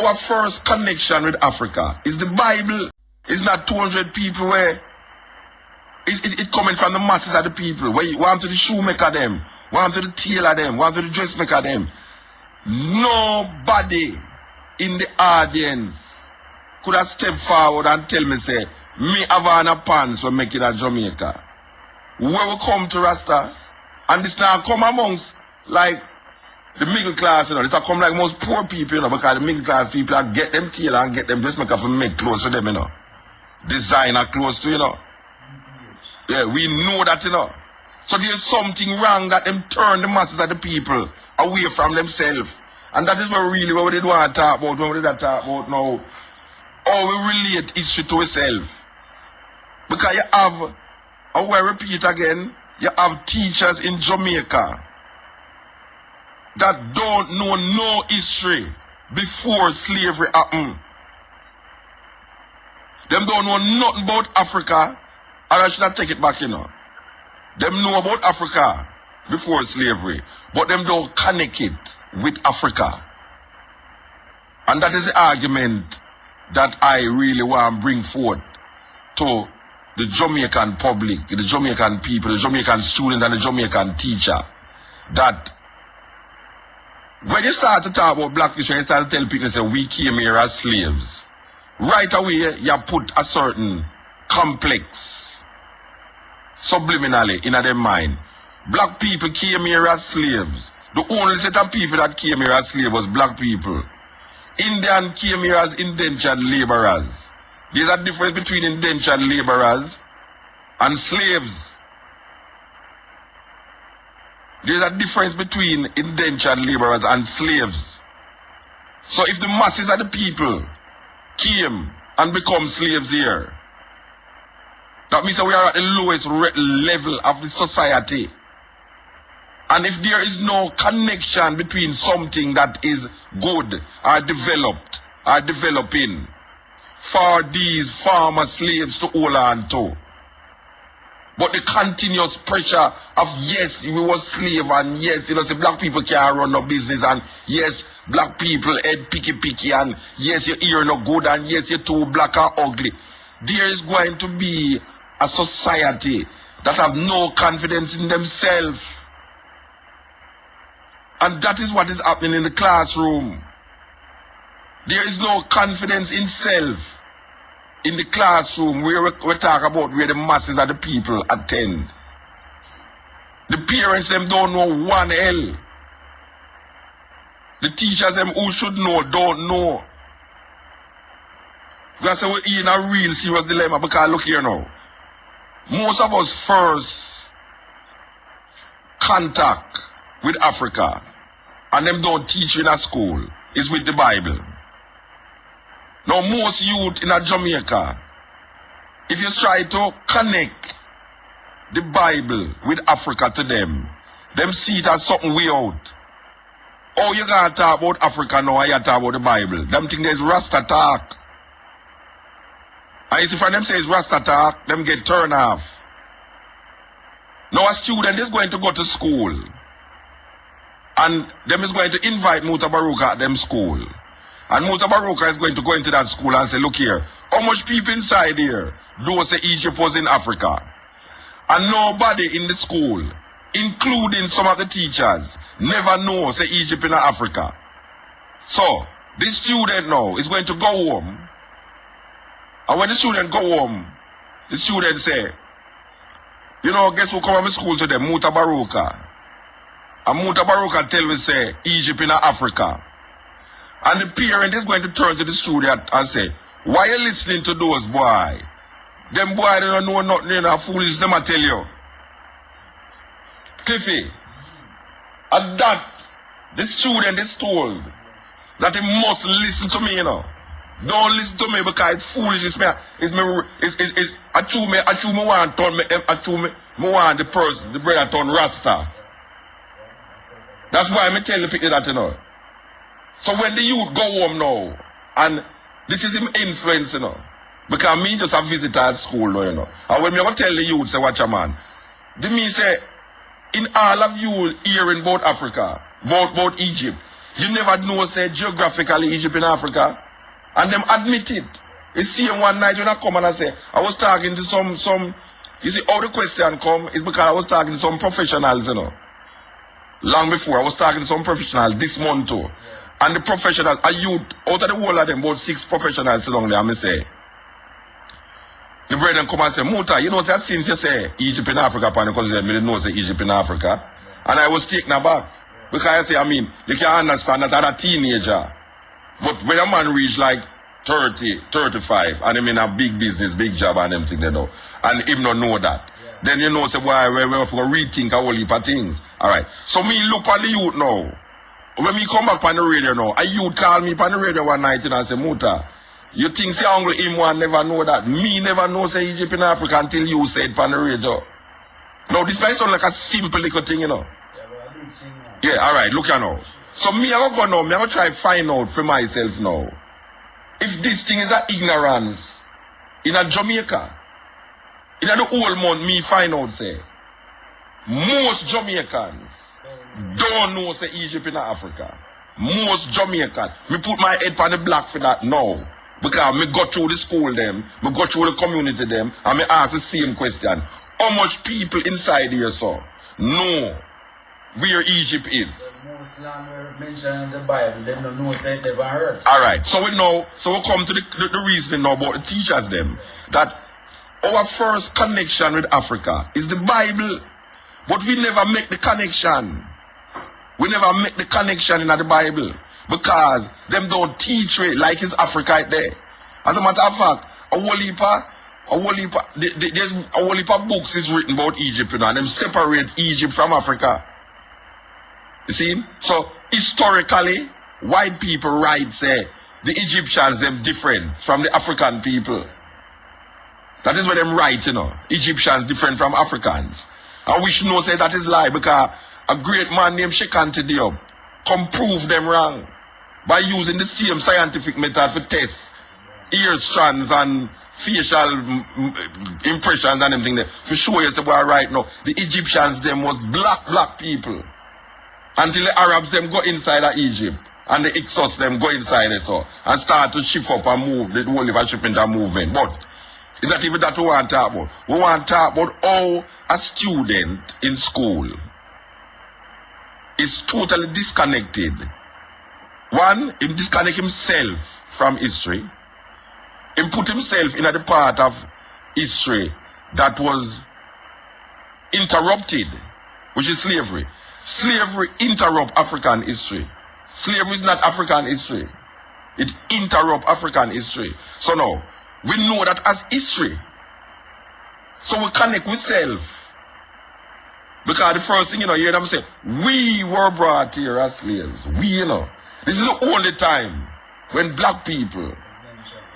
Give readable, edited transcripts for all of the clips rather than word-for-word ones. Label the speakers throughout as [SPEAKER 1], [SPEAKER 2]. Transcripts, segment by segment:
[SPEAKER 1] our first connection with Africa is the Bible. It's not 200 people where it coming from the masses of the people. Where you want to the shoemaker them, want to the tailor them, want to the dressmaker them. Nobody in the audience could have stepped forward and tell me, say, me Havana pants will make it at Jamaica. Where we come to Rasta, and this now come amongst, like, the middle class, you know, this will come like most poor people, you know, because the middle class people get them tailor and get them dressmaker for make clothes for them, you know. Designer clothes too, you know. Yeah, we know that, you know. So there's something wrong that them turn the masses of the people away from themselves. And that is what we did want to talk about, when we did talk about now. How we relate history to ourselves. Because you have, I will repeat again, you have teachers in Jamaica that don't know no history before slavery happened. Them don't know nothing about Africa, and I should not take it back, you know. Them know about Africa before slavery, but them don't connect it with Africa. And that is the argument that I really want to bring forth to the Jamaican public, the Jamaican people, the Jamaican students and the Jamaican teacher, that when you start to talk about black history, you start to tell people, say, we came here as slaves. Right away, you put a certain complex subliminally in their mind. Black people came here as slaves. The only set of people that came here as slaves was black people. Indian came here as indentured laborers. There's a difference between indentured laborers and slaves. There's a difference between indentured laborers and slaves. So if the masses of the people came and become slaves here, that means that we are at the lowest level of the society. And if there is no connection between something that is good or developed or developing for these former slaves to hold on to, but the continuous pressure of, yes, we were slave, and yes, you know, say black people can't run no business, and yes, black people head picky, and yes, your ear no good, and yes, you're too black or ugly. There is going to be a society that have no confidence in themselves. And that is what is happening in the classroom. There is no confidence in self in the classroom where we talk about where the masses of the people attend. The parents them don't know one hell. The teachers them who should know don't know. That's why we're in a real serious dilemma, because look here now. Most of us first contact with Africa, and them don't teach in a school, is with the Bible. Now most youth in a Jamaica, if you try to connect the Bible with Africa to them see it as something way out. Oh, you gotta talk about Africa now, you talk about the Bible. Them think there's Rasta talk. And if them say it's Rasta talk, them get turned off. Now a student is going to go to school, and them is going to invite Mutabaruka at them school. And Mutabaruka is going to go into that school and say, look here, how much people inside here don't say Egypt was in Africa? And nobody in the school, including some of the teachers, never know say Egypt in Africa. So, this student now is going to go home. And when the student go home, the student say, you know, guess who come to school today? Mutabaruka. And Mutabaruka tell me say, Egypt in Africa. And the parent is going to turn to the student and say, why are you listening to those boy? Them boy, they don't know nothing, you know, foolish, them I tell you. Cliffy, at that, the student is told that he must listen to me, you know. Don't listen to me because it's foolish, it's me want turn me want the person, the brother turn Rasta. That's why I tell the people that, you know. So when the youth go home now, and this is him influence, you know, because me just a visitor at school now, you know. And when me go tell the youth, say, watch a man, the me say, in all of you hearing about Africa, about Egypt, You never know, say, geographically Egypt in Africa. And them admit it. You see one night when I come and I say, I was talking to some, you see, how the question come is because I was talking to some professionals, you know. Long before, I was talking to some professionals this month too. And the professionals, a youth, out of the whole of them, about 6 professionals along there, and me say, the brethren come and say, Muta, you know, since you say Egypt in Africa, because they didn't know say Egypt in Africa. And I was taken aback. Because I say, I mean, you can understand that I'm a teenager. But when a man reach like 30, 35, and him in a big business, big job and everything they know, and him not know that, then you know, say, why we have to rethink a whole heap of things. Alright. So me look on the youth now. When me come back on the radio now, a youth call me on the radio one night and say, Muta, you think say uncle him one never know that? Me never know say Egypt in Africa until you said on the radio. Now this might sound like a simple little thing, you know. Yeah, alright, look here now. So me I go now, me I go try find out for myself now. If this thing is a ignorance in a Jamaica, in the whole month me find out say most Jamaicans don't know say Egypt in Africa. Most Jamaicans. Me put my head on the block for that now. Because me go through the school them, me go through the community them, and me ask the same question. How much people inside here so know where Egypt is?
[SPEAKER 2] Most land mentioned in the Bible, they don't know say it never heard.
[SPEAKER 1] Alright, so we know, so we come to the reasoning now about the teachers them, that our first connection with Africa is the Bible. But we never make the connection. We never make the connection in the Bible. Because them don't teach it like it's Africa right there. As a matter of fact, there's a whole heap of books is written about Egypt, you know, and them separate Egypt from Africa. You see? So historically, white people write say the Egyptians them different from the African people. That is what them write, you know. Egyptians different from Africans. And we should know say that is lie because a great man named Shekan Diop come prove them wrong by using the same scientific method for tests, ear strands and facial impressions and everything there. For sure you say well right now, the Egyptians them was black people. Until the Arabs them go inside of Egypt and the Hyksos them go inside it so and start to shift up and move the whole of a shipment and movement. But it's not even that we want to talk about. We want to talk about how a student in school is totally disconnected. One, he disconnect himself from history. He put himself in the part of history that was interrupted, which is slavery. Slavery interrupt African history. Slavery is not African history. It interrupt African history. So now, we know that as history. So we connect with self. Because the first thing, you know, you hear them say, we were brought here as slaves. We, you know. This is the only time when black people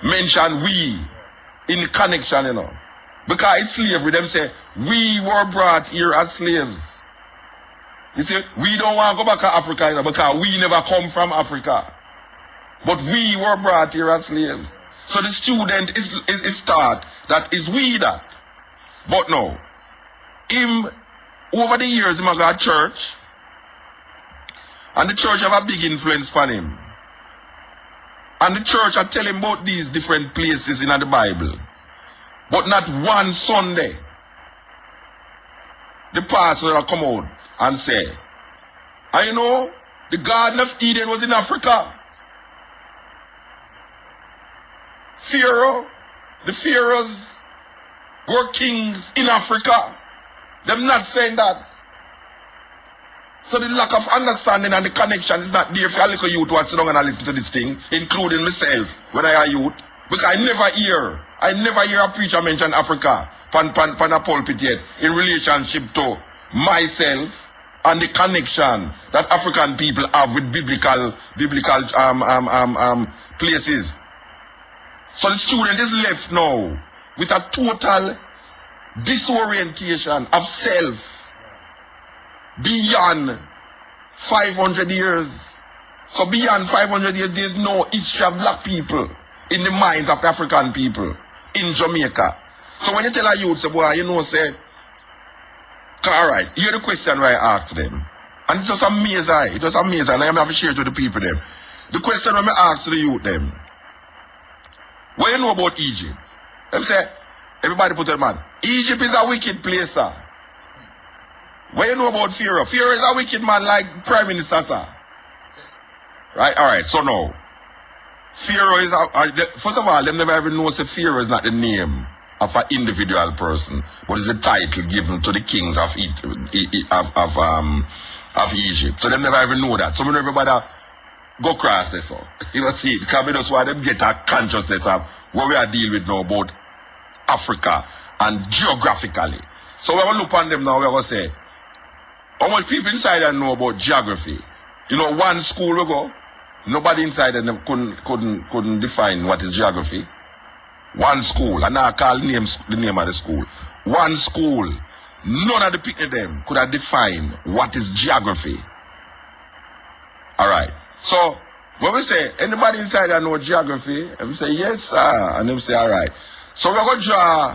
[SPEAKER 1] mention we in connection, you know. Because it's slavery, them say, we were brought here as slaves. You see, we don't want to go back to Africa, you know, because we never come from Africa. But we were brought here as slaves. So the student is taught that is we that. But no, him, over the years, he got church. And the church have a big influence on him. And the church are telling about these different places in the Bible. But not one Sunday, the pastor will come out and say, I know the Garden of Eden was in Africa. The pharaohs were kings in Africa. Them not saying that. So the lack of understanding and the connection is not there for a little youth who sit down and listen to this thing, including myself when I am youth. Because I never hear a preacher mention Africa pan a pulpit yet in relationship to myself and the connection that African people have with biblical places. So the student is left now with a total disorientation of self beyond 500 years. So beyond 500 years, there's no history of black people in the minds of the African people in Jamaica. So when you tell a youth, say, boy, you know, say, alright, here's the question where I ask them. And it was amazing. It was amazing. And I have to share it to the people them. The question when I ask the youth them, what you know about Egypt? Them say, everybody put it, man. Egypt is a wicked place, sir. What you know about Pharaoh? Pharaoh is a wicked man like Prime Minister, sir. Right? Alright, so now, Pharaoh is, first of all, them never even know that Pharaoh is not the name of an individual person, but it's a title given to the kings of Egypt. So them never even know that. So when everybody go cross this, so you know, see, because we just want them get a consciousness of what we are dealing with now about Africa and geographically. So we're going to look on them now, we're going to say, how much people inside there know about geography? You know, one school we go, nobody inside there couldn't define what is geography. One school, and now I call the name of the school. One school, none of the people them could have defined what is geography. Alright. So, when we say, anybody inside there know geography? And we say, yes, sir. And they say, alright. So, we're going to draw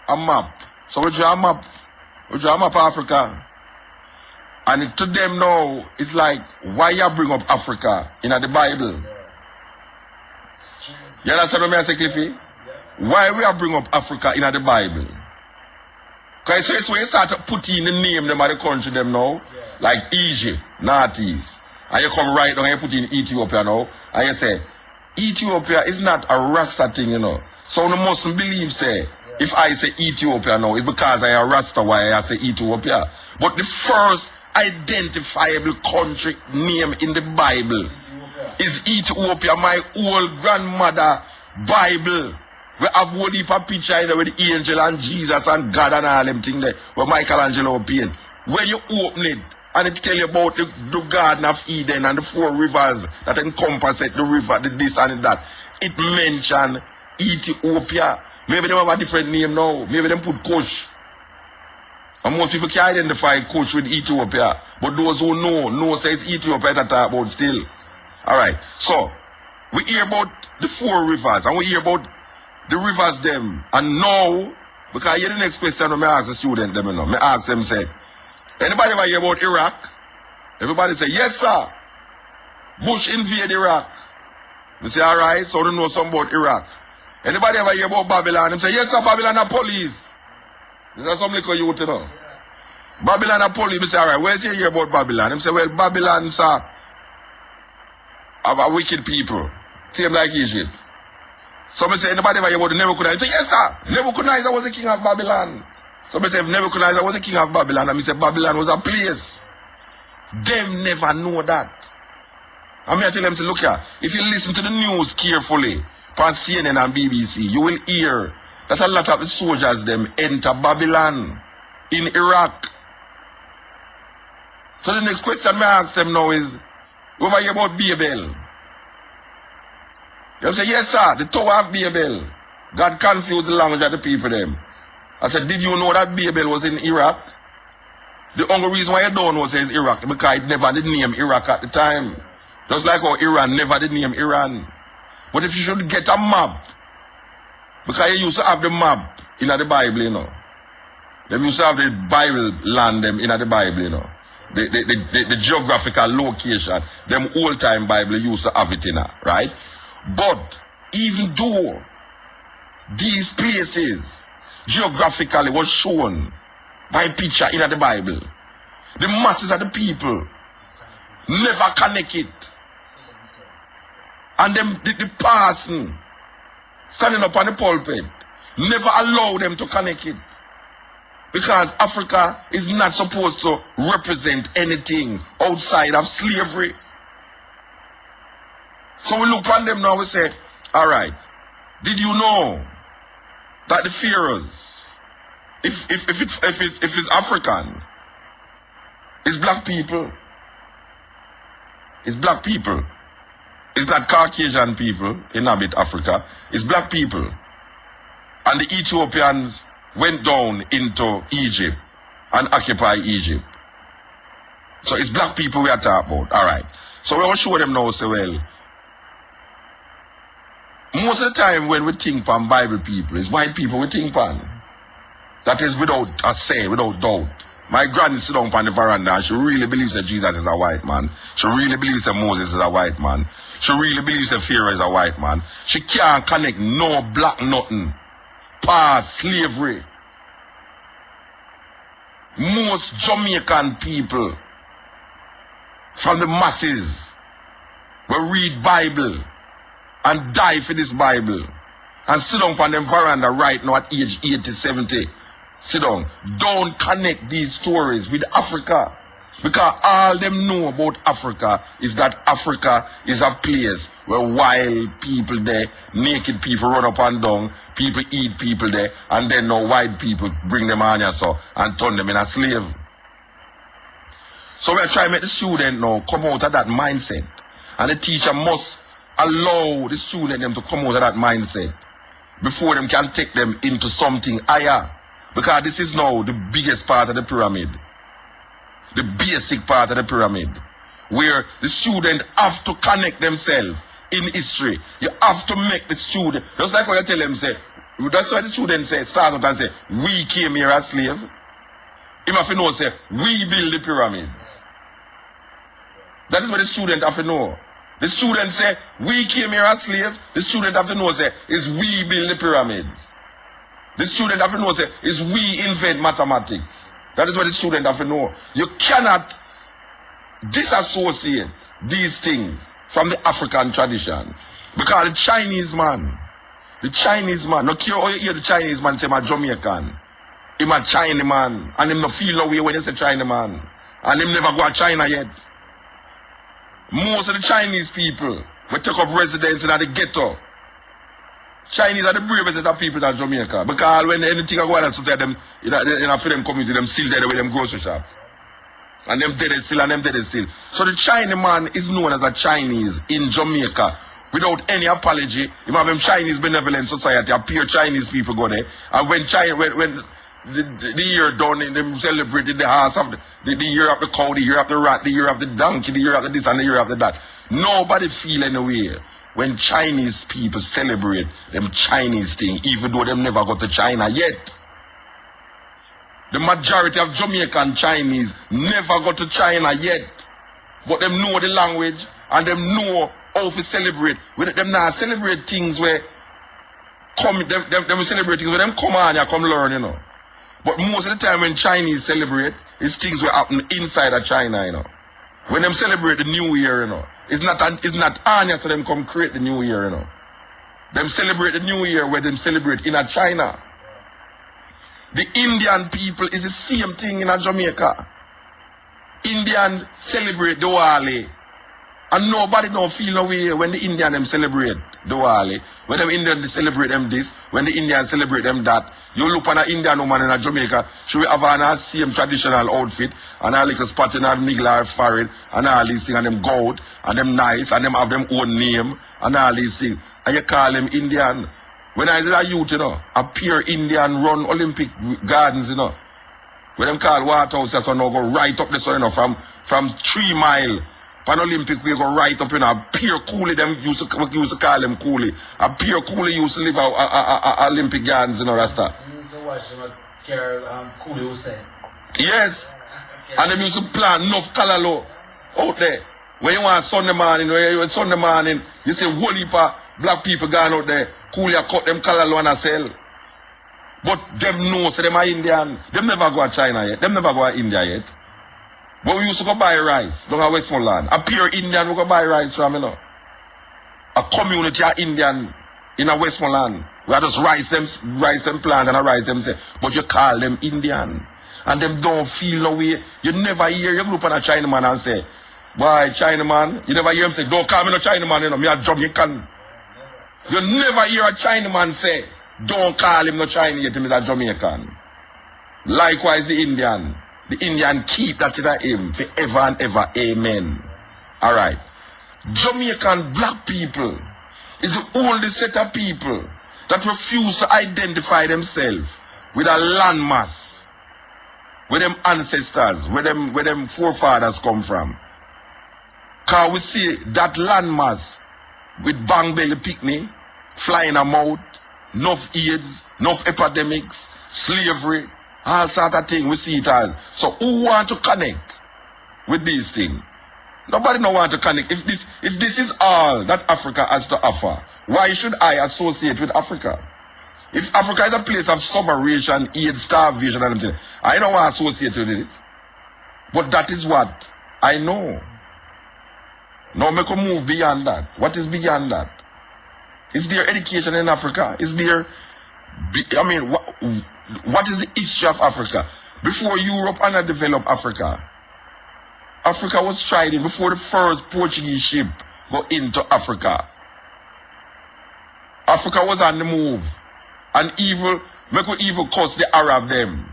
[SPEAKER 1] a map. So, we draw a map. We draw a map of Africa. And to them now, it's like, why you bring up Africa in the Bible? You understand what I say, Cliffy? Why we are bring up Africa in the Bible? Because it's when you start to put in the name them of the country them now, like Egypt, Northeast, and you come right down and you put in Ethiopia now, and you say, Ethiopia is not a Rasta thing, you know. So you mustn't believe, say, if I say Ethiopia now, it's because I am Rasta why I say Ethiopia. But the first identifiable country name in the Bible is Ethiopia. My old grandmother Bible. We have whole heap of picture in there with the angel and Jesus and God and all them things there where Michelangelo paint. When you open it and it tell you about the Garden of Eden and the 4 rivers that encompass it, the river, the this and that, it mention Ethiopia. Maybe they have a different name now. Maybe they put Kush. And most people can identify Kush with Ethiopia. But those who know say it's Ethiopia that talk about still. Alright, so we hear about the 4 rivers and we hear about the rivers them. And now, because hear the next question when I ask the student them, you know, I ask them, say, anybody ever hear about Iraq? Everybody say, yes sir. Bush invade Iraq. They say, alright, so they know something about Iraq. Anybody ever hear about Babylon? They say, yes sir, Babylon are police. Is that something like you know? Babylon are police. They say, alright, where's you hear about Babylon? They say, well, Babylon, sir, have a wicked people. Same like Egypt. Some say, anybody ever hear about the Nebuchadnezzar? Say, yes sir, Nebuchadnezzar was the king of Babylon. Some say, if Nebuchadnezzar was the king of Babylon, and me say, Babylon was a place. Them never know that. I mean, I tell them to look here. If you listen to the news carefully, on CNN and BBC, you will hear that a lot of the soldiers them enter Babylon in Iraq. So the next question I ask them now is, what about about Babel? You say, yes sir, the Tower of Babel. God confused the language of the people them. I said, did you know that Babel was in Iraq? The only reason why you don't know is Iraq, because it never did name Iraq at the time. Just like how Iran never did name Iran. But if you should get a map, because you used to have the map in the Bible, you know. They used to have the Bible land them in the Bible, you know. The geographical location, them old time Bible used to have it in there, right? But even though these places geographically was shown by picture in the Bible, the masses of the people never connect it. And them the person standing up on the pulpit never allow them to connect it. Because Africa is not supposed to represent anything outside of slavery. So we look on them now, we say, alright, did you know that the pharaohs, if it's African, it's black people. It's black people. It's not Caucasian people inhabit Africa. It's black people. And the Ethiopians went down into Egypt and occupied Egypt. So it's black people we are talking about. Alright. So we will show them now, say, well, most of the time when we think on Bible people, it's white people we think on. That is without a say, without doubt. My granny sit down on the veranda and she really believes that Jesus is a white man. She really believes that Moses is a white man. She really believes that Pharaoh is a white man. She can't connect no black nothing past slavery. Most Jamaican people from the masses will read Bible and die for this Bible and sit down on them veranda right now at age 80, 70. Sit down. Don't connect these stories with Africa. Because all them know about Africa is that Africa is a place where wild people there, naked people run up and down, people eat people there, and then no white people bring them on here so and turn them in a slave. So we're trying to make the student now come out of that mindset. And the teacher must allow the student them to come out of that mindset before them can take them into something higher. Because this is now the biggest part of the pyramid. The basic part of the pyramid. Where the student have to connect themselves in history. You have to make the student, just like what you tell them, say, that's why the student say, start up and say, we came here as slave. Him have to know, say, we build the pyramids. That is what the student have to know. The student say, we came here as slave. The student have to know, say, is we build the pyramids. The student have to know, say, is we invent mathematics. That is what the student have to know. You cannot disassociate these things from the African tradition. Because the Chinese man, no care how you hear the Chinese man say, I'm a Jamaican. He's a Chinese man. And him no feel no way when you say Chinese man. And him never go to China yet. Most of the Chinese people will take up residence in the ghetto. Chinese are the bravest of people in Jamaica. Because when anything I go on and so them in a film community, them still there with them grocery shop. And them dead still and them dead still. So the Chinese man is known as a Chinese in Jamaica without any apology. You have them Chinese Benevolent Society, appear Chinese people go there. And when the year done, them celebrated the house of the year of the cow, the year of the rat, the year of the donkey, the year of the this and the year of the that. Nobody feel any way when Chinese people celebrate them Chinese thing, even though them never got to China yet. The majority of Jamaican Chinese never got to China yet. But them know the language and them know how to celebrate. With them now celebrate things where them celebrate things where them come on and come learn, you know. But most of the time when Chinese celebrate, it's things where happen inside of China, you know. When them celebrate the New Year, you know. It's not Anya to them come create the New Year, you know. Them celebrate the New Year where them celebrate in a China. The Indian people is the same thing in a Jamaica. Indians celebrate Diwali. And nobody don't feel no way when the Indian them celebrate Diwali. When them Indians celebrate them this, when the Indians celebrate them that. You look on an Indian woman in a Jamaica, she will have an same traditional outfit, and a little spot in her middle or forehead, and all these things, and them gold, and them nice, and them have them own name, and all these things. And you call them Indian. When I was a youth, you know, a pure Indian run Olympic gardens, you know. When them call Waterhouse, so now go right up the sun, you know, from 3 miles. Pan Olympic, we go right up, you know, a pure coolie, them used to call them coolie. A pure coolie used to live at Olympic Gardens, you know, Rasta.
[SPEAKER 2] You used to watch them carry coolie Hussein.
[SPEAKER 1] Yes. And them used to plant enough calalo out there. When you want Sunday morning, you see whole heap of black people going out there, coolie cut them calalo and a sell. But them know, so them are Indian. Them never go to China yet. Them never go to India yet. But we used to go buy rice down at Westmoreland. A pure Indian we go buy rice from, you know. A community of Indian in a Westmoreland. We just rice them plant and rice them say. But you call them Indian. And them don't feel no way. You never hear, you go up on a Chinaman and say, boy, Chinaman, you never hear him say, don't call me no Chinaman, you know, me a Jamaican. You never hear a Chinaman say, don't call him no Chinese, him is a Jamaican. Likewise the Indian. The Indian keep that in him forever and ever. Amen. Alright. Jamaican black people is the only set of people that refuse to identify themselves with a landmass, where them ancestors, where them forefathers come from. Cause we see that landmass with bang belly picnic, flying a mouth, enough AIDS, enough epidemics, slavery, All sort of thing we see it as. So who want to connect with these things? Nobody no want to connect. If this is all that Africa has to offer, why should I associate with Africa? If Africa is a place of starvation, AIDS, starvation, and everything, I don't want to associate with it. But that is what I know. Now make a move beyond that. What is beyond that? Is there education in Africa? Is there, I mean, what is the history of Africa? Before Europe underdeveloped Africa, Africa was striding before the first Portuguese ship go into Africa. Africa was on the move. And make we evil cause the Arab them.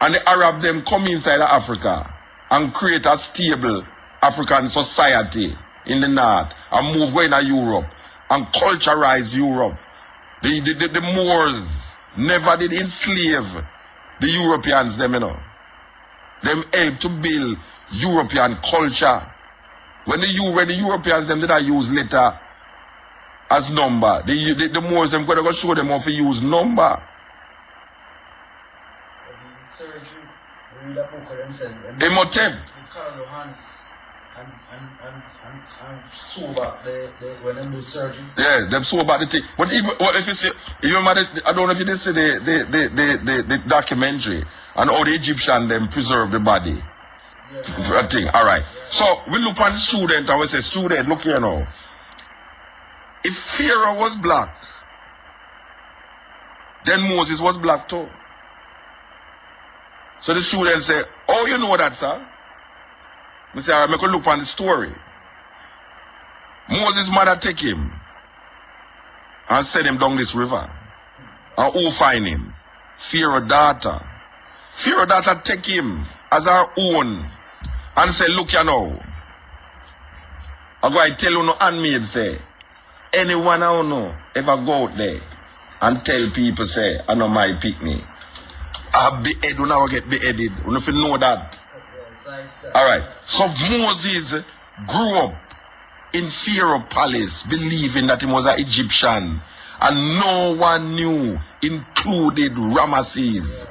[SPEAKER 1] And the Arab them come inside of Africa and create a stable African society in the north and move going to Europe and culturalize Europe. The Moors never did enslave the Europeans them, you know. Them help to build European culture. When the Europeans them did I use letter as number, the Moors them going to show them how to use number. Imhotep.
[SPEAKER 2] And sew back when they do surgery.
[SPEAKER 1] Yeah, them sew back the thing. But even if you see, you remember I don't know if you did see the documentary and how the Egyptian them preserve the body. Yeah. Thing. All right. Yeah. So we look on the student and we say, student, look here now. If Pharaoh was black, then Moses was black too. So the student say, oh, you know that, sir? We say, all right, make a look on the story. Moses' mother take him and send him down this river. And who find him? Pharaoh's daughter. Pharaoh's daughter take him as her own and say, look you now. I'm going to tell you no handmaid say, anyone I don't know ever go out there and tell people say, I know my picnic. I'll be beheaded when I get beheaded. You know if you know that. Alright. So Moses grew up in Pharaoh's palace, believing that he was an Egyptian. And no one knew, included Ramesses,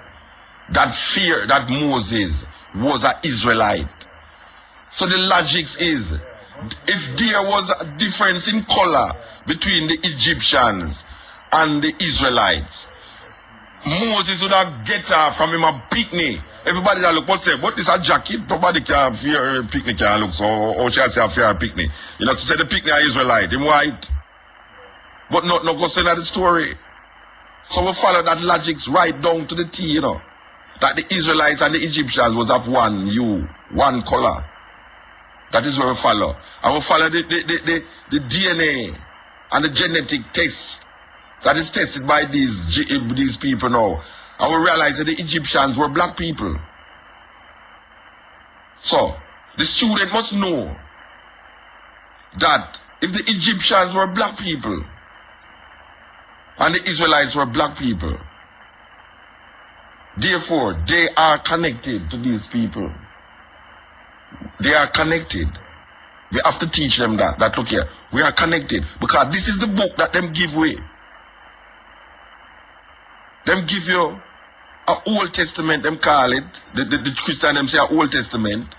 [SPEAKER 1] that Moses was an Israelite. So the logic is, if there was a difference in color between the Egyptians and the Israelites, Moses would have get her from him a picnic. Everybody that look, what say, what is a jacket? Nobody can fear a picnic can look, so or shall I say a fear a picnic. You know, to say the picnic are Israelite, him white. But not go say that the story. So we follow that logic right down to the T, you know. That the Israelites and the Egyptians was of one hue, one color. That is what we follow. And we follow the DNA and the genetic test that is tested by these people now. And we realize that the Egyptians were black people. So, the student must know that if the Egyptians were black people and the Israelites were black people, therefore they are connected to these people. They are connected. We have to teach them that look here, we are connected because this is the book that them give away. Them give you a Old Testament, them call it. The Christian them say a Old Testament.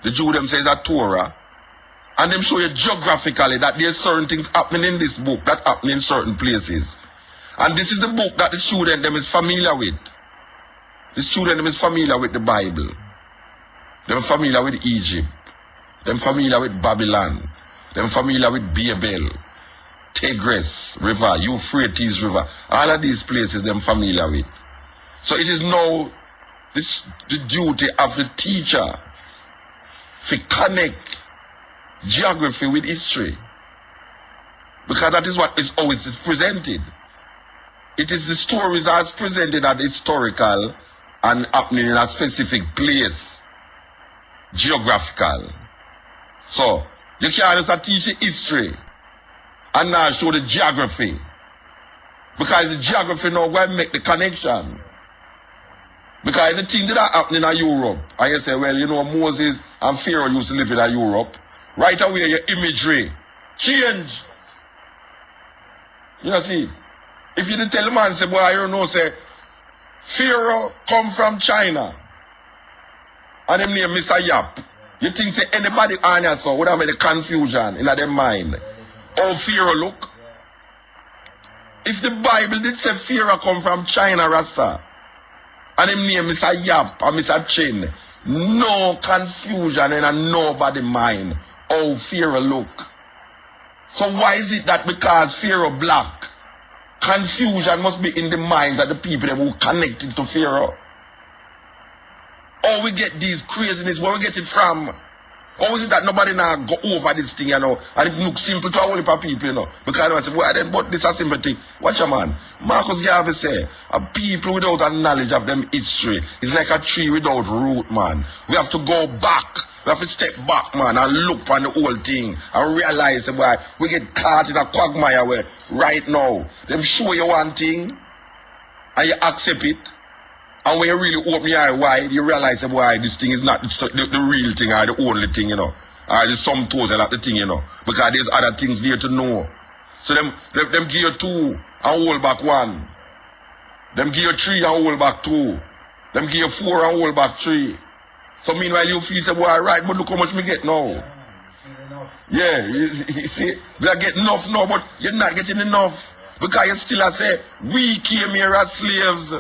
[SPEAKER 1] The Jew them say it's a Torah. And them show you geographically that there's certain things happening in this book that happen in certain places. And this is the book that the student them is familiar with. The student them is familiar with the Bible. Them familiar with Egypt. Them familiar with Babylon. Them familiar with Babel, Tigris River, Euphrates River. All of these places them familiar with. So it is now the duty of the teacher to connect geography with history. Because that is what is always presented. It is the stories as presented as historical and happening in a specific place. Geographical. So, you can't just teach history and now show the geography. Because the geography now will make the connection. Because the things that are happening in Europe, and you say, well, you know, Moses and Pharaoh used to live in Europe. Right away, your imagery change. You know, see, if you didn't tell the man, say, boy, I don't know, say, Pharaoh come from China. And him name Mr. Yap. You think say anybody on here so would have any confusion in their mind? How Pharaoh look? If the Bible did say Pharaoh come from China, Rasta, and him name Mr. Yap or Mr. Chin, no confusion in nobody mind how Pharaoh look. So why is it that because Pharaoh black, confusion must be in the minds of the people who connected to Pharaoh? Or we get these craziness, where we get it from? Or is it that nobody now go over this thing, you know, and it looks simple to a whole heap of people, you know? Because I say, well then, but this is a simple thing. Watch your man. Marcus Garvey say, a people without a knowledge of them history is like a tree without root, man. We have to go back. We have to step back, man, and look on the whole thing and realize, boy, we get caught in a quagmire where right now, them show you one thing and you accept it. And when you really open your eye wide, you realize, boy, this thing is not the real thing or the only thing, you know. Or the sum total of the thing, you know. Because there's other things there to know. So them give you 2 and hold back 1. Them give you 3 and hold back 2. Them give you 4 and hold back 3. So meanwhile you feel, say, boy, right, but look how much we get now. Yeah, you see, we are getting enough now, but you're not getting enough. Because you still say, we came here as slaves.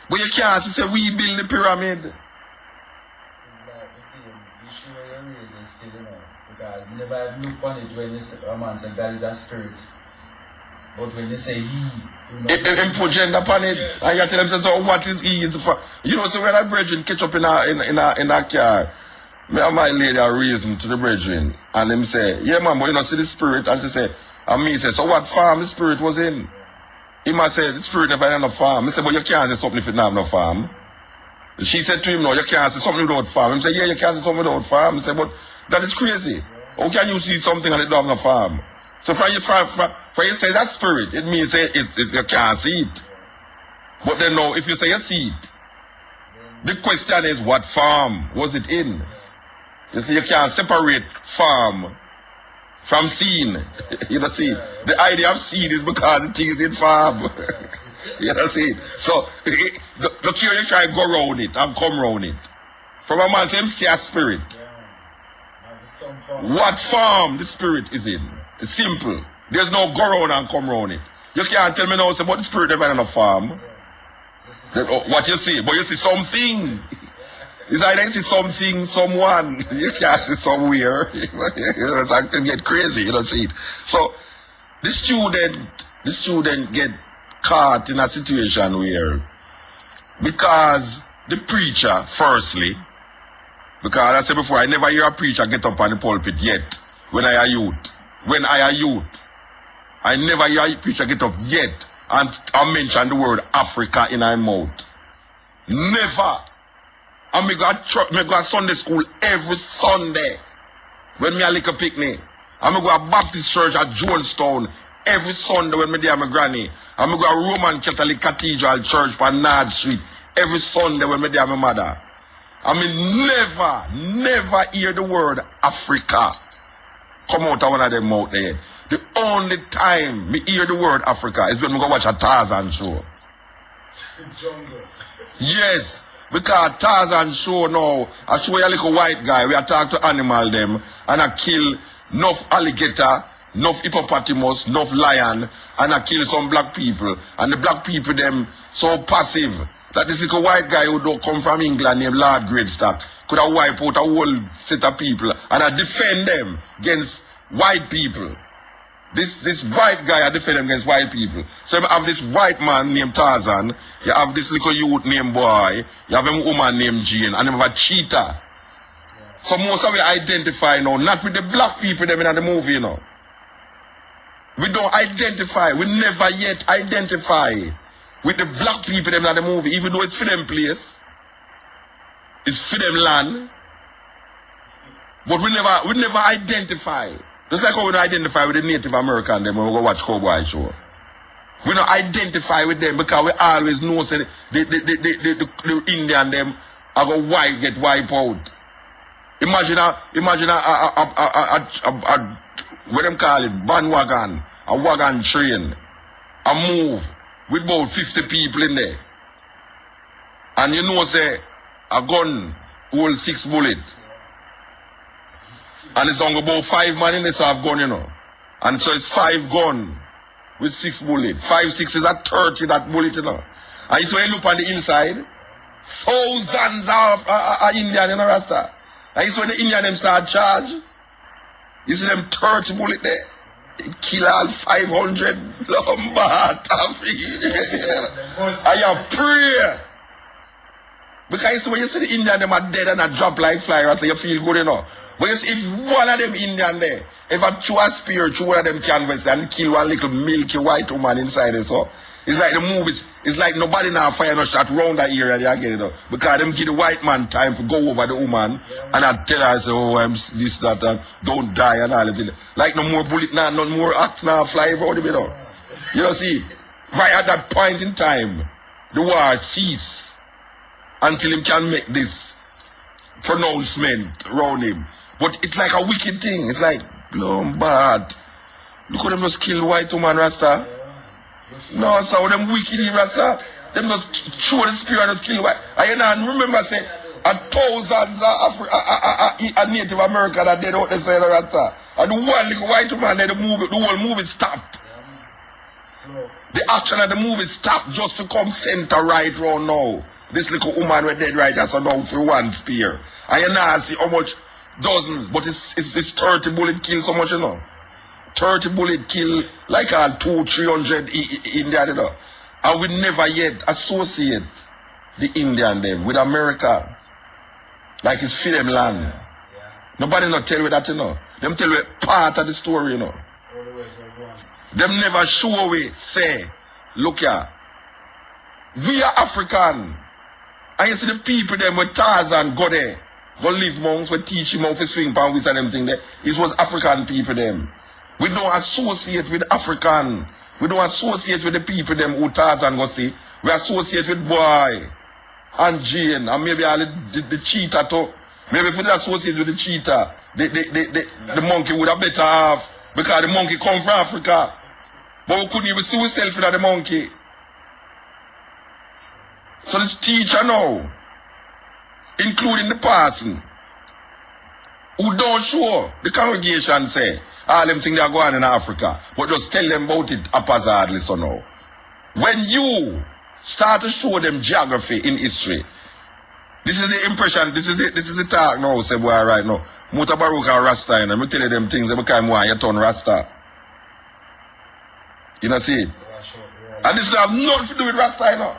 [SPEAKER 1] But you can't say we build the pyramid.
[SPEAKER 2] It's like the same issue where your religion still, you know, because you never look on it when you say, a man say God is a spirit. But when you say he,
[SPEAKER 1] you put gender upon it, and you tell them, so what is he? You know, so when a brethren catch up in a car, me and my lady are reason to the brethren, and them say, yeah man, but you know, see the spirit, and she say, and me say, so what farm the spirit was in? He must say, the spirit never had no farm. He said, but you can't say something if it not have no farm. She said to him, no, you can't say something without farm. He said, yeah, you can't say something without farm. He said, but that is crazy. How can you see something and it don't have no farm? So for you say that spirit, it means say you can't see it. But then no, if you say you see it, the question is, what farm was it in? You see, you can't separate farm from seed. You know, see, the idea of seed is because the thing is in farm. You know, see. So, look here, you try to go around it and come around it. From a man, say, see a spirit. What farm the spirit is in? It's simple. There's no go around and come around it. You can't tell me now, say, but the spirit never in a farm. What you see? But you see something. It's either you see something, someone, you can't see somewhere. That can get crazy, you know, see it. So the student get caught in a situation where, because the preacher, firstly, because I said before, I never hear a preacher get up on the pulpit yet when I a youth. I never hear a preacher get up yet and mention the word Africa in my mouth. Never. And me go Sunday school every Sunday when me a little picnic. And me go a Baptist church at Jonestown every Sunday when me there my granny. And me go a Roman Catholic Cathedral church on Nard Street every Sunday when me there my mother. And me never hear the word Africa come out of one of them mouth there. The only time me hear the word Africa is when me go watch a Tarzan show. Yes. Because Tarzan show now, I show you a little white guy, we attack to animal them, and I kill enough alligator, enough hippopotamus, enough lion, and I kill some black people. And the black people them so passive, that this little white guy who don't come from England named Lord Greatstock could have wiped out a whole set of people, and I defend them against white people. This white guy I defend him against white people. So you have this white man named Tarzan, you have this little youth named Boy, you have a woman named Jane, and you have a cheetah. So most of we identify now, not with the black people them in the movie, you know. We don't identify, we never yet identify with the black people them in the movie, even though it's for them place. It's for them land. But we never identify. Just like how we don't identify with the Native American them when we go watch Cowboy Show. We don't identify with them because we always know say the Indian them are going to get wiped out. Imagine what them call it, bandwagon, a wagon train, a move, with about 50 people in there. And you know, say, a gun hold 6 bullets. And it's only about 5 man in there, so I've gun, you know. And so it's 5 gun with 6 bullets. 5, 6 is at 30, that bullet, you know. And so you look on the inside, thousands of Indian, you know, Rasta. And so when the Indian them start charge, you see them 30 bullet there. It kill all 500 Lombard. And you pray. Because when you see the Indian them are dead and a drop like fly, so you feel good, you know. But you see, if one of them Indian there, if I chew a spear, two of them canvas and kill one little milky white woman inside it, so it's like the movies, it's like nobody now fire no shot round that area, they get it up. Because them give the white man time to go over the woman and I tell her, say, oh, I'm this, that, and don't die and all that. Like no more bullet now, no more axe now fly around me, you know. You know, see, right at that point in time, the war cease until him can make this pronouncement around him. But it's like a wicked thing. It's like, bad. Look how them just kill white woman, Rasta. No, so them wicked, Rasta. Them just show the spirit just kill white. And remember, say, thousands of Native American that dead out the side of Rasta. And the one little white woman, the whole movie stopped. The action of the movie stopped just to come center right round now. This little woman was dead right just now for one spear. And you now see how much dozens, but it's 30 bullet kill so much, you know. 30 bullet kill like 200-300 Indian, you know. And we never yet associate the Indian them with America. Like it's for them land. Yeah. Nobody not tell you that, you know. Them tell you part of the story, you know. Them never show we say, look here, we are African. And you see the people them with Tarzan go there. Go live monks, we teach him how to swing pan with and them thing there. It was African people them. We don't associate with African. We don't associate with the people them who Tarzan go see. We associate with boy and Jane and maybe all the cheetah too. Maybe if we associate with the cheetah, the monkey would have better have because the monkey come from Africa. But we couldn't even see ourselves without the monkey. So this teacher now, including the person who don't show the congregation say all them things that are going on in Africa, but just tell them about it haphazardly. So now, when you start to show them geography in history, this is the impression, this is the talk now, say boy right now. Mutabaruka Rasta, and I'm tell you them things every time why you turn Rasta. You know see it? And this have nothing to do with Rasta, you know.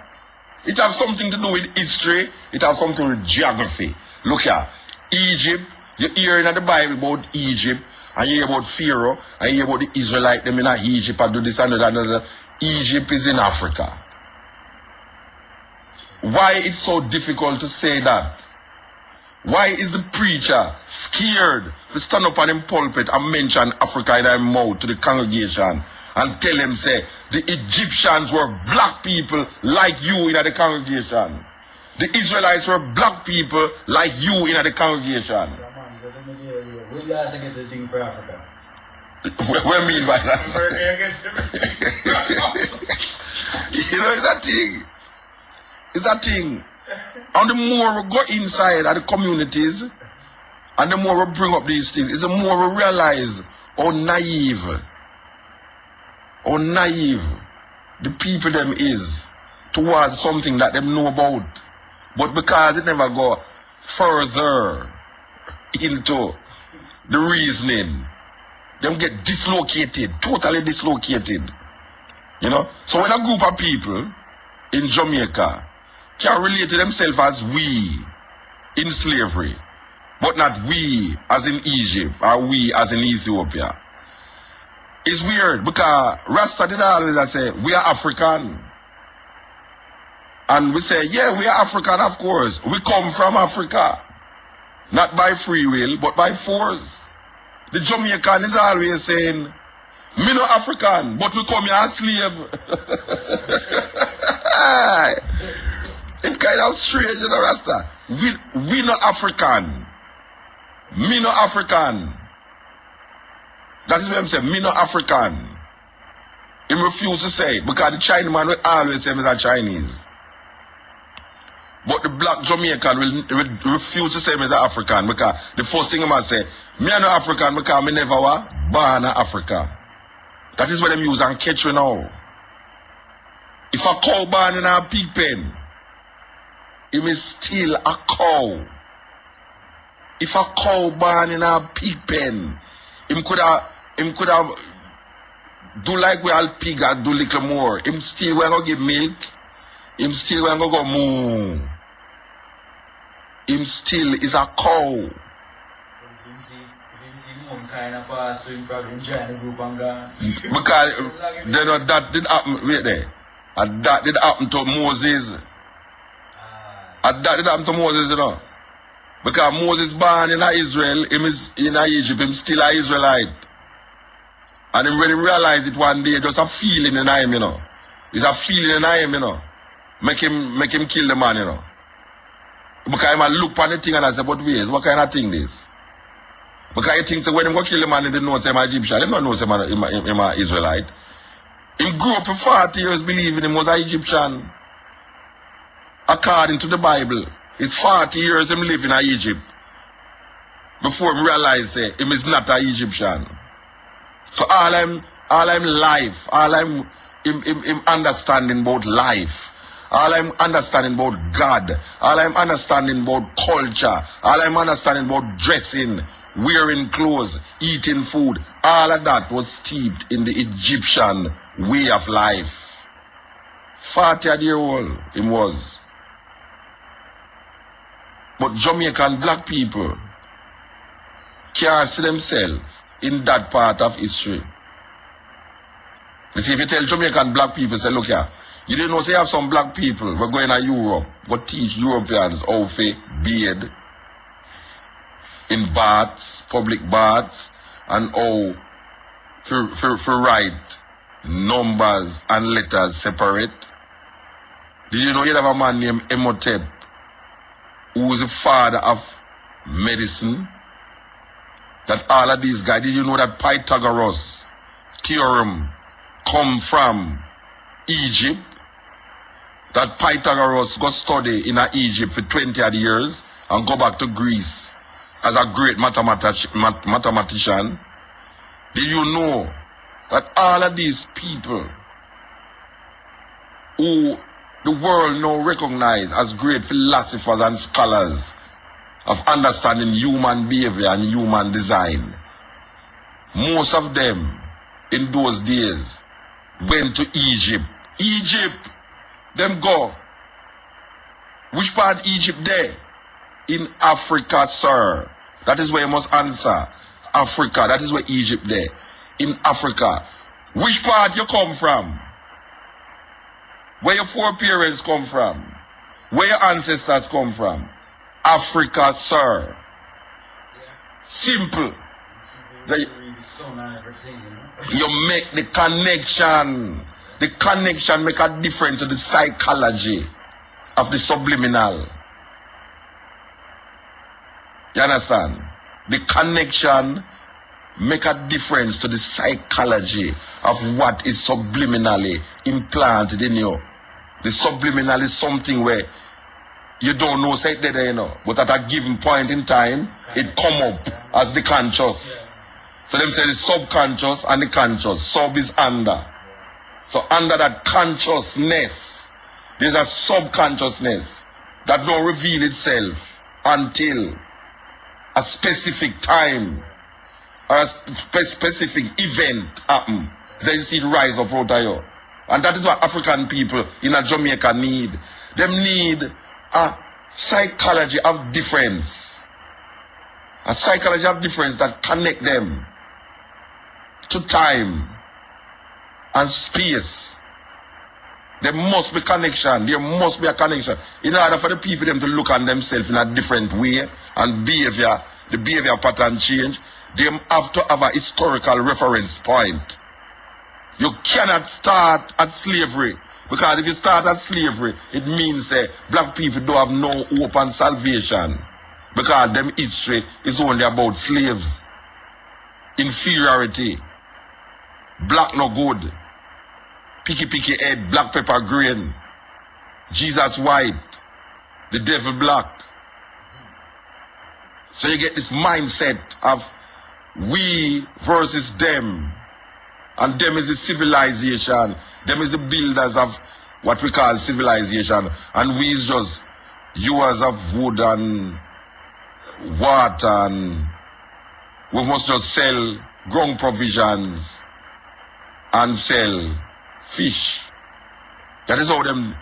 [SPEAKER 1] It has something to do with history. It has something to do with geography. Look here. Egypt. You hear in the Bible about Egypt. And you hear about Pharaoh. And you hear about the Israelites. Them in Egypt and do this and that. Egypt is in Africa. Why it's so difficult to say that? Why is the preacher scared to stand up on him pulpit and mention Africa in their mouth to the congregation? And tell them, say, the Egyptians were black people like you in the congregation. The Israelites were black people like you in the congregation.
[SPEAKER 2] Where do you guys get the thing for Africa?
[SPEAKER 1] What do you mean by that? You know, it's a thing. It's a thing. And the more we go inside of the communities, and the more we bring up these things, it's the more we realize how naive the people them is towards something that them know about. But because it never go further into the reasoning, them get dislocated, totally dislocated. You know? So when a group of people in Jamaica can relate to themselves as we in slavery, but not we as in Egypt or we as in Ethiopia, it's weird because Rasta did always say, we are African. And we say, yeah, we are African, of course. We come from Africa. Not by free will, but by force. The Jamaican is always saying, me no African, but we come here as slave. It's kind of strange, you know, Rasta. We no African. Me no African. That is what I'm saying. Me no African. He refused to say it because the Chinaman will always say him as a Chinese. But the black Jamaican will refuse to say him as an African because the first thing he must say, me are no African because me never was born in Africa. That is what them use and catch you now. If a cow born in a pig pen, he is still a cow. If a cow born in a pig pen, him could have do like we all pig and do little more. Him still when go give milk. Him still when go moo. Him still is a cow.
[SPEAKER 2] You see one kind of pass to him probably join the group and gone.
[SPEAKER 1] Because they know that did happen. Wait there. And that did happen to Moses. And that did happen to Moses, you know. Because Moses born in Israel, him is in Egypt, him still an Israelite. And him when he realized it one day, just a feeling in him, you know. It's a feeling in him, you know. Make him kill the man, you know. Because he might look on the thing and I say, but wait, what kind of thing this? Because he thinks that when he go kill the man, he didn't know him Egyptian. He don't know him an Israelite. He grew up for 40 years believing him was an Egyptian. According to the Bible, it's 40 years him live in Egypt. Before him realize him is not an Egyptian. So all I'm life, all I'm understanding about life, all I'm understanding about God, all I'm understanding about culture, all I'm understanding about dressing, wearing clothes, eating food, all of that was steeped in the Egyptian way of life. 40-year-old him was. But Jamaican black people can't see themselves in that part of history. You see, if you tell Jamaican black people, say, look here, you didn't know, say, you have some black people, we're going to Europe, go teach Europeans how to bathe in baths, public baths, and how to write numbers and letters separate. Did you know you have a man named Emotep, who was the father of medicine? That all of these guys, did you know that Pythagoras theorem come from Egypt? That Pythagoras go study in Egypt for 20 odd years and go back to Greece as a great mathematician? Did you know that all of these people who the world now recognize as great philosophers and scholars of understanding human behavior and human design, most of them in those days went to Egypt. Egypt, them go. Which part Egypt there? In Africa, sir. That is where you must answer. Africa, that is where Egypt there. In Africa. Which part you come from? Where your foreparents come from? Where your ancestors come from? Africa, sir. Simple. You make the connection. The connection make a difference to the psychology of the subliminal. You understand? The connection make a difference to the psychology of what is subliminally implanted in you. The subliminal is something where you don't know, say that, you know, but at a given point in time, it come up as the conscious. So them say the subconscious and the conscious. Sub is under. So under that consciousness, there's a subconsciousness that don't reveal itself until a specific time or a specific event happen. Then you see it rise up out of you. And that is what African people in a Jamaica need. Them need a psychology of difference. A psychology of difference that connect them to time and space. There must be connection. There must be a connection. In order for the people them to look on themselves in a different way and behavior, the behavior pattern change, they have to have a historical reference point. You cannot start at slavery. Because if you start at slavery, it means black people don't have no hope and salvation. Because them history is only about slaves. Inferiority. Black no good. picky head, black pepper green, Jesus white, the devil black. So you get this mindset of we versus them. And them is the civilization. Them is the builders of what we call civilization. And we is just users of wood and water, and we must just sell ground provisions and sell fish. That is how them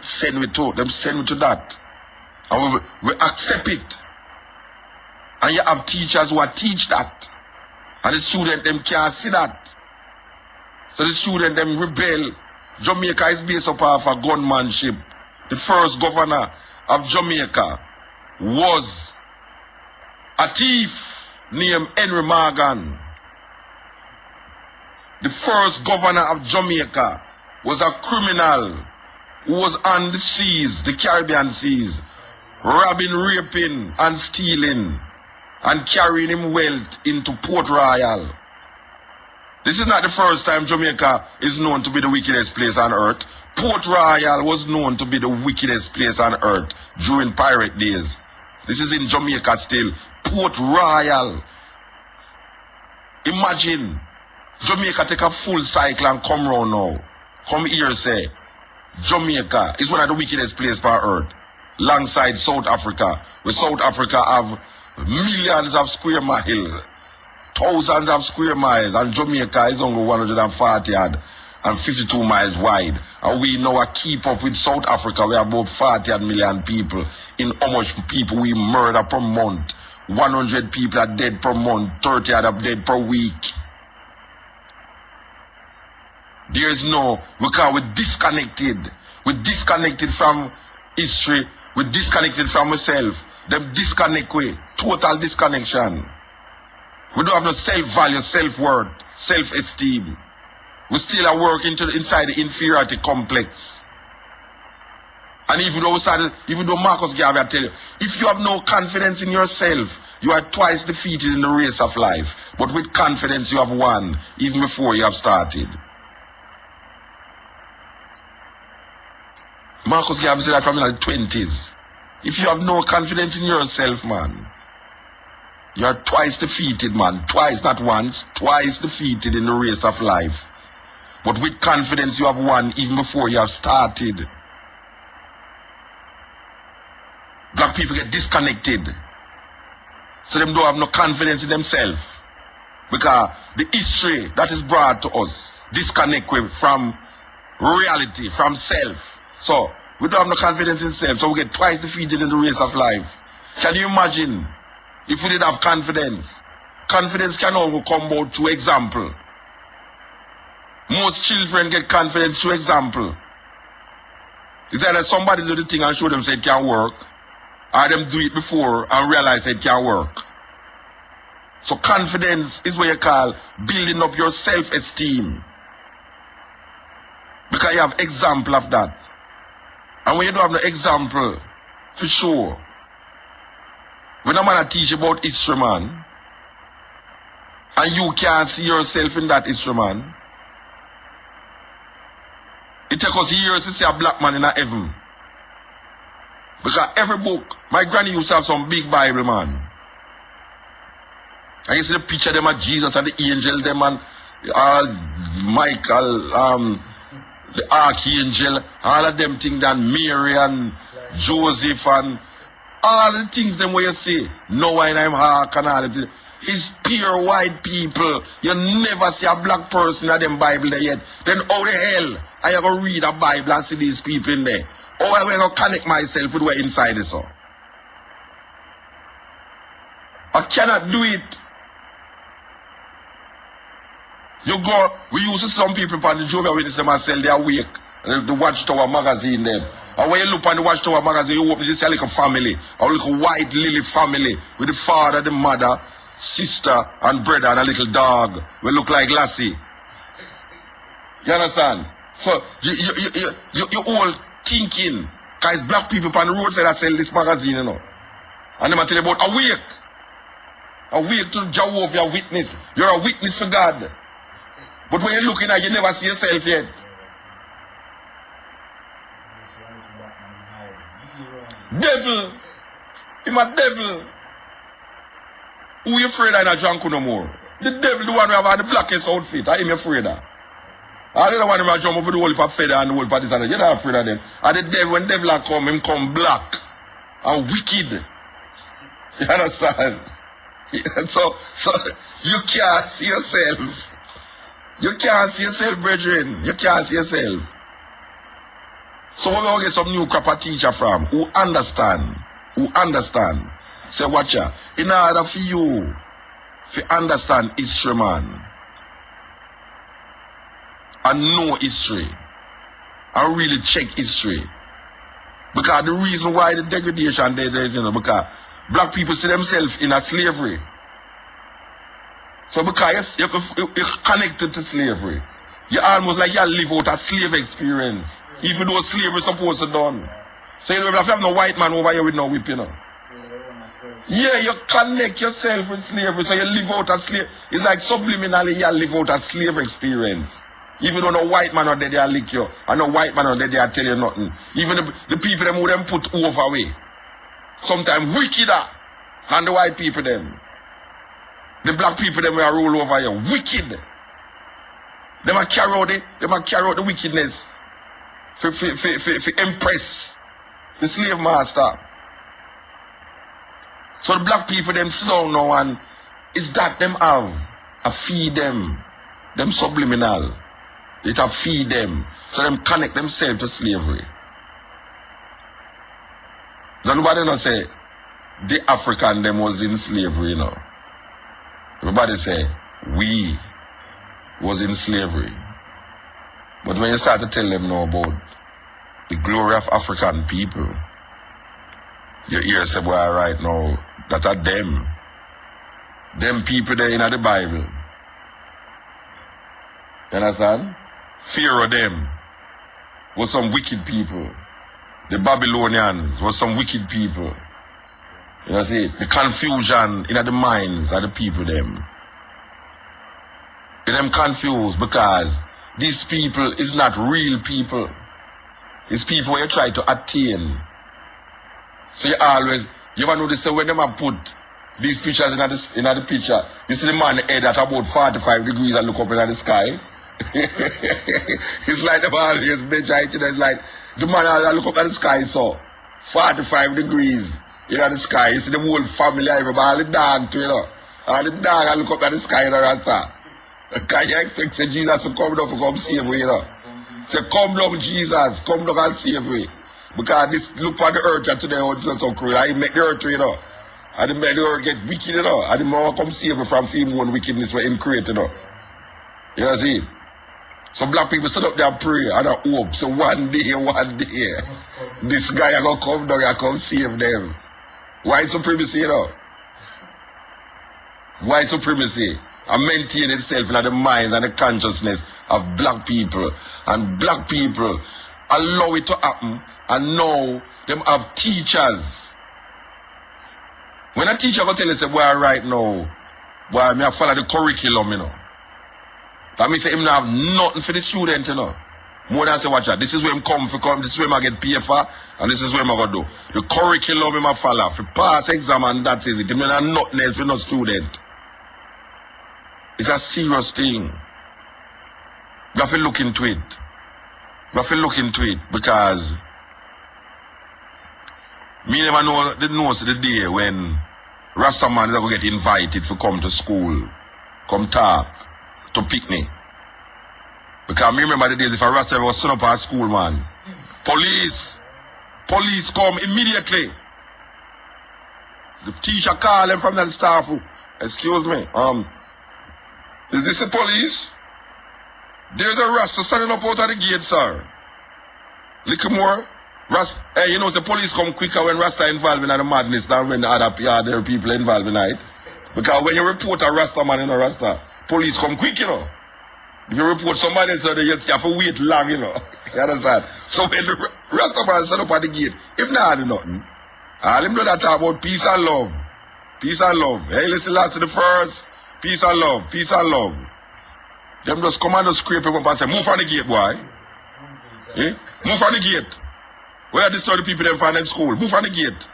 [SPEAKER 1] send me to. Them send me to that. And we accept it. And you have teachers who teach that. And the student them can't see that. So the student them rebel. Jamaica is based upon a gunmanship. The first governor of Jamaica was a thief named Henry Morgan. The first governor of Jamaica was a criminal who was on the seas, the Caribbean seas, robbing, raping, and stealing, and carrying him wealth into Port Royal. This is not the first time Jamaica is known to be the wickedest place on earth. Port Royal was known to be the wickedest place on earth during pirate days. This is in Jamaica still. Port Royal. Imagine Jamaica take a full cycle and come round now. Come here, say Jamaica is one of the wickedest places on earth, alongside South Africa, where South Africa have millions of square miles, thousands of square miles, and Jamaica is only 140 and 52 miles wide. And we now keep up with South Africa. We have about 40 million people. In how much people we murder per month? 100 people are dead per month, 30 are dead per week. There is no, because we're disconnected. We're disconnected from history. We're disconnected from ourselves. Them disconnect with total disconnection. We don't have no self-value, self-worth, self-esteem. We still are working inside the inferiority complex. And even though Marcus Garvey tell you, if you have no confidence in yourself, you are twice defeated in the race of life. But with confidence you have won, even before you have started. Marcus Garvey said that from in the 20s. If you have no confidence in yourself, man, you are twice defeated, man. Twice, not once. Twice defeated in the race of life. But with confidence you have won even before you have started. Black people get disconnected. So them don't have no confidence in themselves. Because the history that is brought to us disconnect from reality, from self. So we don't have no confidence in self. So we get twice defeated in the race of life. Can you imagine if we did have confidence? Confidence can only come about through example. Most children get confidence through example. It's either somebody do the thing and show them say it can work, or them do it before and realize it can work. So confidence is what you call building up your self-esteem. Because you have example of that. And when you don't have no example, for sure, when a man teach about history, man, and you can't see yourself in that history, man, it takes us years to see a black man in a heaven. Because every book, my granny used to have some big Bible, man. And you see the picture of them of Jesus and the angel, them and Michael, the archangel, all of them things, and Mary and Joseph and all the things them where you see, Noah and I'm Hark and all of it. It's pure white people. You never see a black person in them Bible there yet. Then how the hell I have to read a Bible and see these people in there? How am I going to connect myself with what's inside this? So? I cannot do it. You go, we used to see some people on the Jehovah's Witness them and sell their wake, the Watchtower magazine them. And when you look on the Watchtower magazine, you open, you see like a family, a little white lily family, with the father, the mother, sister, and brother, and a little dog. We look like Lassie. You understand? So, you all thinking, because black people on the roadside that sell this magazine, you know. And they tell you about awake. Awake to Jehovah's Witness. You're a witness for God. But when you're looking at it, you never see yourself yet. Devil. Him a devil. Who you afraid of in a drunk no more? The devil, the one who have the blackest outfit. I am afraid of. I don't want him to jump over the whole part feather and the whole part this and that. You're not afraid of them. And the devil, when devil come, him come black and wicked. You understand? So you can't see yourself. You can't see yourself, brethren. You can't see yourself. So we're going to get some new crop of teacher from who understand. Who understand. Say, watch ya. In order for you to understand history, man, and know history, and really check history. Because the reason why the degradation there, you know, because black people see themselves in a slavery. So because you're connected to slavery, you almost like you live out a slave experience, even though slavery is supposed to be done. So you don't have no white man over here with no whip, you know. Yeah, you connect yourself with slavery, so you live out a slave. It's like subliminally you live out a slave experience. Even though no white man out there they lick you, and no white man out there they tell you nothing. Even the people them who them put over way, sometimes wickeder than the white people them. The black people them will roll over you, wicked. They might carry out the wickedness for impress the slave master. So the black people them sit down now and is that them have a feed them subliminal. It a feed them. So them connect themselves to slavery. Nobody not say the African them was in slavery, you know. Everybody say we was in slavery. But when you start to tell them now about the glory of African people, your ears say, boy, right now, that are them. Them people there in the Bible. You understand? Fear of them was some wicked people. The Babylonians was some wicked people. You know see? The confusion in the minds of the people them. Get them confused because these people is not real people. It's people where you try to attain. So you ever notice that when them have put these pictures in the picture, you see the man head at about 45 degrees and look up in the sky. It's like the man is measure it, it's like the man look up at the sky, so 45 degrees in the sky. You see the whole family, everybody, the dog too, you know. And the dog look up at the sky in the rasta. Can you expect Jesus to come down to come save me, you know? Say, come down, Jesus, come down and save me. Because this look for the earth and today it's so cruel. I make the earth, you know. And the earth get wicked, you know. And the man come save me from him one wickedness where him create, you know. You know what I see? So black people sit up there and pray and I hope. So one day, this guy gonna come down and come save them. White supremacy, you know. White supremacy. And maintain itself in the minds and the consciousness of black people. And black people allow it to happen. And now them have teachers. When a teacher will tell you, say, boy, right now, boy, I may follow the curriculum, you know. That means him not have nothing for the student, you know. More than say, watch out, this is where him come, this is where I get paid for, and this is where I'm going to do. The curriculum him a follow, for pass exam and that is it. Him not nothing else for no student. It's a serious thing. You have to look into it. You have to look into it because me never know the day when Rasta man is going to get invited to come to school, come talk, to picnic. Because me remember the days if a Rasta was sent up at school, man. Police come immediately. The teacher call them from the staff room. Excuse me, is this the police? There's a Rasta standing up out of the gate, sir. Little more. Hey, you know, the police come quicker when Rasta involved in the madness than when the other people involved in it. Because when you report a Rasta man in a Rasta, police come quick, you know. If you report somebody else, you have to wait long, you know. You understand? So when the Rasta man stand up at the gate, if not do nothing, all him do that talk about peace and love. Peace and love. Hey, listen, last to the first. Peace and love. Peace and love. Them just come and just scrape him up and say, move from the gate, boy. Eh? Move from the gate. Where destroy the people them find them school? Move from the gate.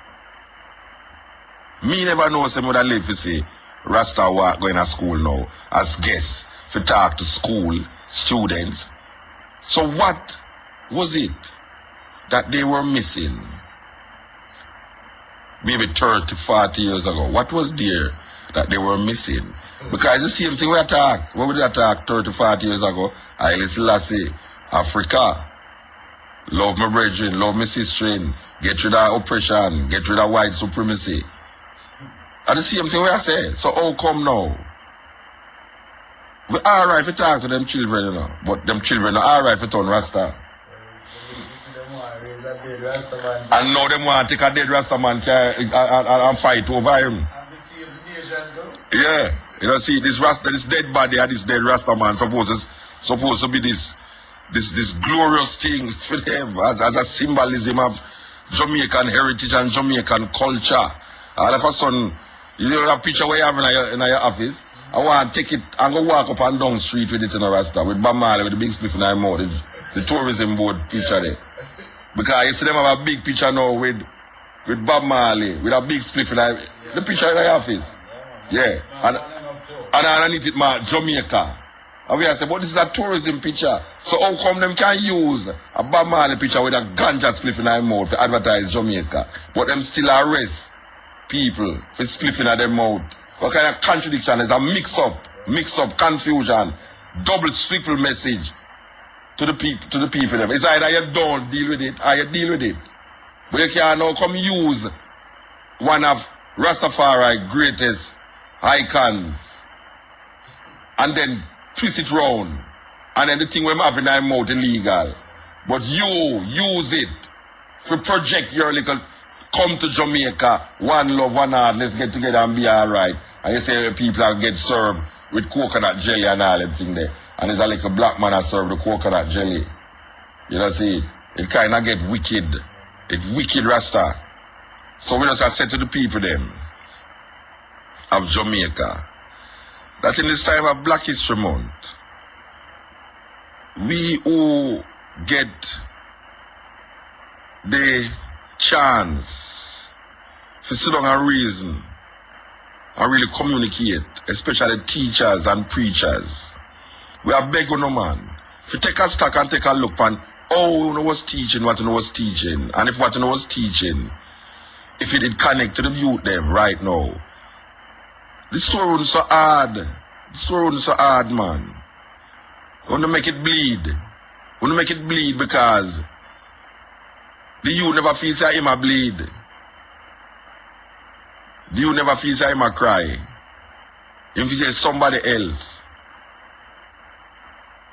[SPEAKER 1] Me never know some other live to say Rasta walk going to school now as guests for talk to school students. So what was it that they were missing? Maybe 30, 40 years ago. What was there that they were missing? Because it's the same thing we attack. What would they attack 30, 40 years ago? Haile Selassie, Africa. Love my brethren, love my sister, get rid of oppression, get rid of white supremacy. That's the same thing we say. So how come now? We alright to talk to them children, you know, but them children are alright to turn Rasta. And now them want to take a dead Rasta man and fight over him. Yeah. You know, see, this dead body and this dead Rasta man supposed to be this glorious thing for them as a symbolism of Jamaican heritage and Jamaican culture. All of a sudden, you know that picture where you have in your office? I want to take it and go walk up and down the street with it in a Rasta, with Bob Marley, with the big spliff in their mouth, the tourism board picture there. Because you see them have a big picture now with Bob Marley, with a big spliff in the picture in their office. Yeah. And underneath it, Jamaica. And we say, but this is a tourism picture. So how come them can use a Bob Marley picture with a ganja spliff in their mouth to advertise Jamaica? But them still arrest people for spliffing at their mouth. What kind of contradiction is a mix-up, confusion, double, triple message to the people them. It's either you don't deal with it or you deal with it. But you can't now come use one of Rastafari greatest icons and then twist it round. And then the thing we have in our mouth illegal. But you use it to project your little come to Jamaica, one love, one heart, let's get together and be alright. And you say people are get served with coconut jelly and all them thing there. And there's a little black man that serve the coconut jelly. You know see, it kind of get wicked. It's wicked Rasta. So we just said to the people them of Jamaica that in this time of Black History Month, we who get the chance to sit down and reason and really communicate, especially teachers and preachers. We are begging no man to take a stock and take a look on how you know was teaching, what you know was teaching, and if what you know was teaching, if it did connect to the youth them right now. The story wasn't so hard. The story wasn't so hard, man. I want to make it bleed. I want to make it bleed because the youth never feels that him a bleed. The youth never feels that him a cry. Him feels say somebody else.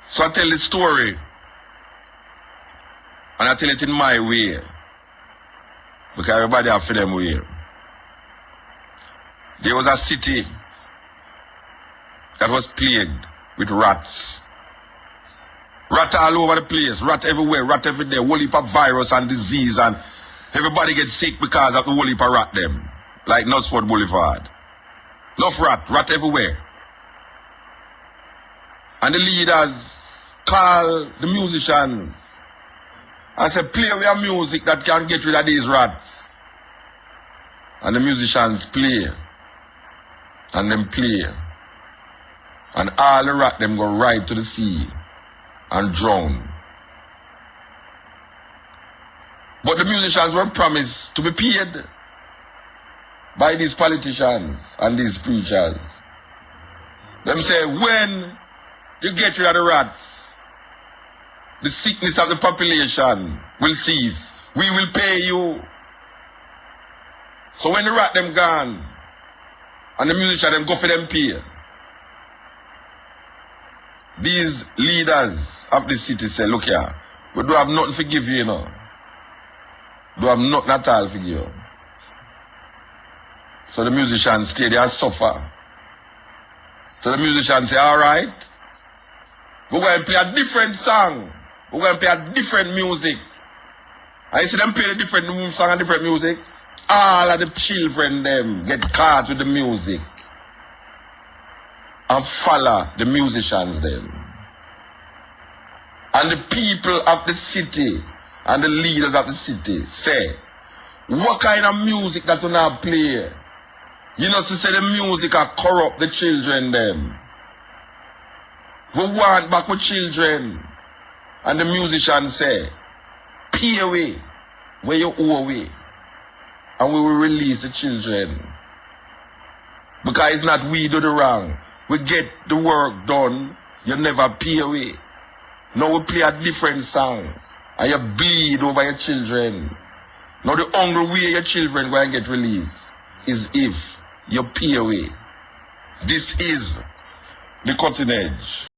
[SPEAKER 1] So I tell the story. And I tell it in my way. Because everybody have for them way. There was a city that was plagued with rats. Rat all over the place, rat everywhere, rat every day, whole heap of virus and disease, and everybody gets sick because of the whole heap of rat them. Like Knutsford Boulevard. Enough rat everywhere. And the leaders call the musicians and say, play with your music that can get rid of these rats. And the musicians play. And them play. And all the rat them go right to the sea and drown. But the musicians were promised to be paid by these politicians and these preachers. Them say, when you get rid of the rats, the sickness of the population will cease. We will pay you. So when the rat them gone, and the musicians them go for them pay, these leaders of the city say, look here, we don't have nothing to give you, you know. We don't have nothing at all to give you. So the musicians stay there and suffer. So the musicians say, alright, we're going to play a different song. We're going to play a different music. And you see them play the different song and different music. All of the children them get caught with the music and follow the musicians them. And the people of the city and the leaders of the city say, what kind of music that you now play? You know, to say the music are corrupt the children them. We want back with children. And the musician say, pay away where you owe away. And we will release the children. Because it's not we do the wrong. We get the work done, you never pay away. Now we play a different song. And you bleed over your children. Now the only way your children will get released is if you pay away. This is the cutting edge.